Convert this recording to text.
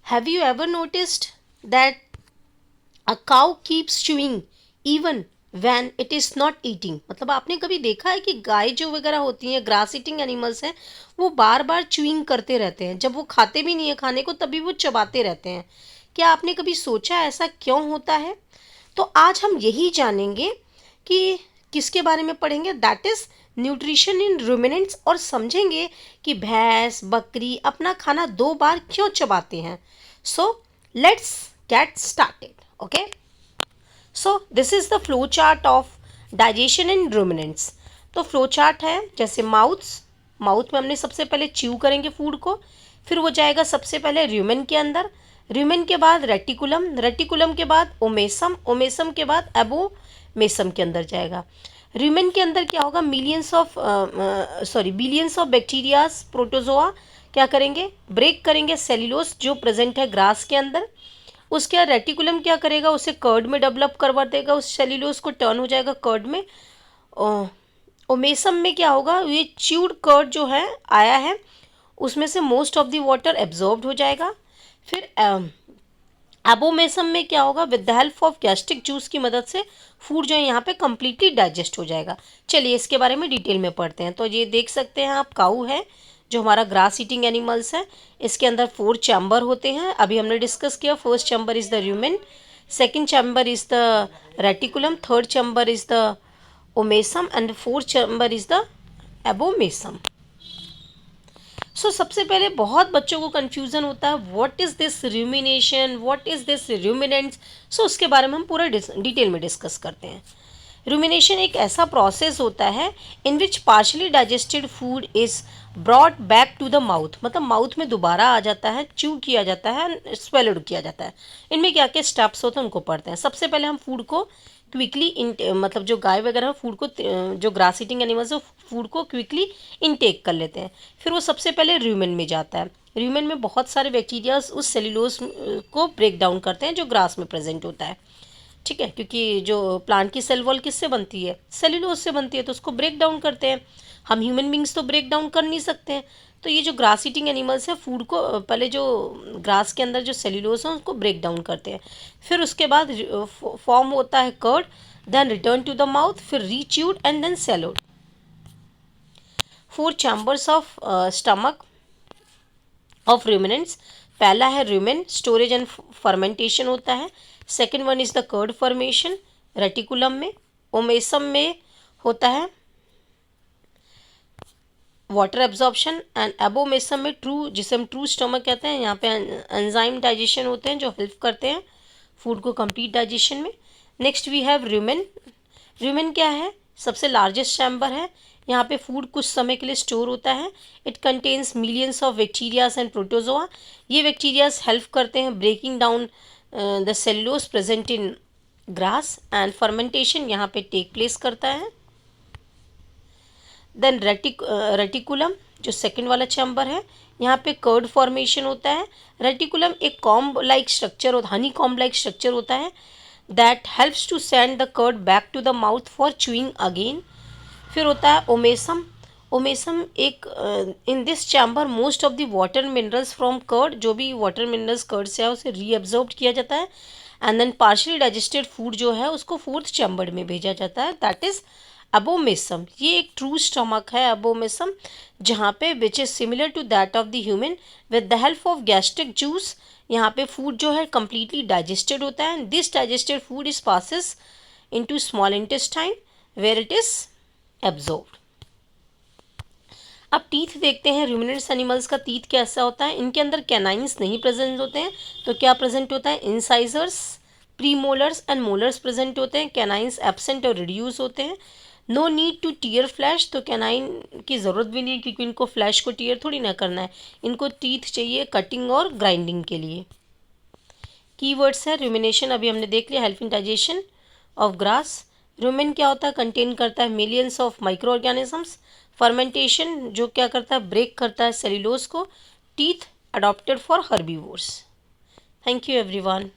Have you ever noticed that a cow keeps chewing even when it is not eating? मतलब आपने कभी देखा है कि गाय जो वगैरह होती हैं, ग्रास ईटिंग एनिमल्स हैं, वो बार बार च्यूइंग करते रहते हैं। जब वो खाते भी नहीं है खाने को तभी वो चबाते रहते हैं। क्या आपने कभी सोचा ऐसा क्यों होता है? तो आज हम यही जानेंगे कि किसके बारे में पढ़ेंगे, that is nutrition in ruminants, और समझेंगे कि भैंस बकरी अपना खाना 2 बार क्यों चबाते हैं। So let's get started. Okay, so this is the flow chart of digestion in ruminants. तो फ्लो चार्ट है जैसे माउथ में हमने सबसे पहले च्यू करेंगे फूड को, फिर वो जाएगा सबसे पहले रूमेन के अंदर, रूमेन के बाद रेटिकुलम, रेटिकुलम के बाद ओमेसम, ओमेसम के बाद एबोमेसम के अंदर जाएगा। रूमेन के अंदर क्या होगा, बिलियंस ऑफ बैक्टीरियाज प्रोटोजोआ क्या करेंगे, ब्रेक करेंगे सेल्यूलोज जो प्रेजेंट है ग्रास के अंदर। उसके बाद रेटिकुलम क्या करेगा, उसे कर्ड में डेवलप करवा देगा, उस सेल्यूलोज को टर्न हो जाएगा कर्ड में। ओमेसम में क्या होगा, ये च्यूड कर्ड जो है आया है उसमें से most of the water absorbed हो जाएगा। फिर एबोमेसम में क्या होगा, with the help of gastric juice की मदद से फूड जो है यहाँ पे कम्प्लीटली डाइजेस्ट हो जाएगा। चलिए इसके बारे में डिटेल में पढ़ते हैं। तो ये देख सकते हैं आप, काऊ है जो हमारा ग्रास ईटिंग एनिमल्स है। इसके अंदर 4 चैम्बर होते हैं, अभी हमने डिस्कस किया। First chamber is the rumen, second chamber is the reticulum, third chamber is the omasum and fourth chamber is the abomasum. सबसे पहले बहुत बच्चों को कन्फ्यूज़न होता है, what is this rumination, what is this ruminants. उसके बारे में हम पूरा डिटेल में डिस्कस करते हैं। रूमिनेशन एक ऐसा प्रोसेस होता है in which partially digested food is brought back to the mouth, मतलब माउथ में दोबारा आ जाता है, च्यू किया जाता है, स्वेल्ड किया जाता है। इनमें क्या क्या स्टेप्स होते हैं उनको पढ़ते हैं। सबसे पहले हम फूड को क्विकली मतलब जो गाय वगैरह फूड को, जो ग्रास ईटिंग एनिमल्स है फूड को क्विकली इनटेक कर लेते हैं। फिर वो सबसे पहले रूमेन में जाता है। रूमेन में बहुत सारे बैक्टीरियाज उस सेल्यूलोज को ब्रेक डाउन करते हैं जो ग्रास में प्रेजेंट होता है। ठीक है, क्योंकि जो प्लांट की सेल वॉल किससे बनती है, सेल्यूलोज से बनती है, तो उसको ब्रेक डाउन करते हैं। हम ह्यूमन बींग्स तो ब्रेक डाउन कर नहीं सकते हैं। तो ये जो ग्रास ईटिंग एनिमल्स है फूड को पहले जो ग्रास के अंदर जो सेल्यूलोज है उसको ब्रेक डाउन करते हैं। फिर उसके बाद फॉर्म होता है cud, then return to the mouth, फिर rechewed and then swallowed. 4 chambers of stomach of ruminants. पहला है रूमेन, स्टोरेज एंड फर्मेंटेशन होता है। Second one is the cud formation reticulum में। ओमेसम में होता है वाटर एब्जॉर्प्शन, एंड एबोमेसम में जिसे हम ट्रू स्टमक कहते हैं, यहाँ पे एंजाइम डाइजेशन होते हैं जो हेल्प करते हैं फूड को कंप्लीट डाइजेशन में। Next we have rumen. Rumen क्या है, सबसे लार्जेस्ट चैम्बर है, यहाँ पे फूड कुछ समय के लिए स्टोर होता है। It contains millions of bacterias and protozoa. ये बैक्टीरियाज हेल्प करते हैं breaking down the cellulose present in grass, and fermentation यहाँ पे टेक प्लेस करता है। देन रेटिकुलम जो सेकेंड वाला चैम्बर है, यहाँ पे कर्ड फॉर्मेशन होता है। रेटिकुलम एक कॉम्ब लाइक स्ट्रक्चर होता है, हनी कॉम्ब लाइक स्ट्रक्चर होता है, that helps to send the cud back to the mouth for chewing again. फिर होता है ओमेसम। ओमेसम एक in this chamber most of the water minerals from cud, जो भी वाटर मिनरल्स कर्ड से है उसे रीअब्जॉर्ब किया जाता है, and then partially digested food जो है उसको फोर्थ चैम्बर में भेजा जाता है, दैट इज एबोमेसम। ये एक ट्रू स्टमक है एबोमेसम, जहाँ पे which is similar to that of the human. With the help of gastric juice यहाँ पे फूड जो है कम्प्लीटली डाइजेस्टेड होता है। This digested food is passes into small intestine where it is absorbed. अब टीथ देखते हैं, रूमिनेंट्स एनिमल्स का टीथ कैसा होता है। इनके अंदर कैनाइंस नहीं प्रेजेंट होते हैं, तो क्या प्रेजेंट होता है, incisors, premolars and molars present होते हैं। कैनाइंस एब्सेंट और रिड्यूस होते हैं। No need to tear flesh, तो कैनाइन की ज़रूरत भी नहीं है क्योंकि इनको फ्लैश को टीयर थोड़ी ना करना है, इनको टीथ चाहिए कटिंग और ग्राइंडिंग के लिए। कीवर्ड्स है रूमिनेशन, अभी हमने देख लिया, help in digestion of grass. Rumen क्या होता है, कंटेन करता है millions of micro organisms. Fermentation जो क्या करता है, ब्रेक करता है सेल्यूलोज को। Teeth adopted for herbivores. Thank you everyone.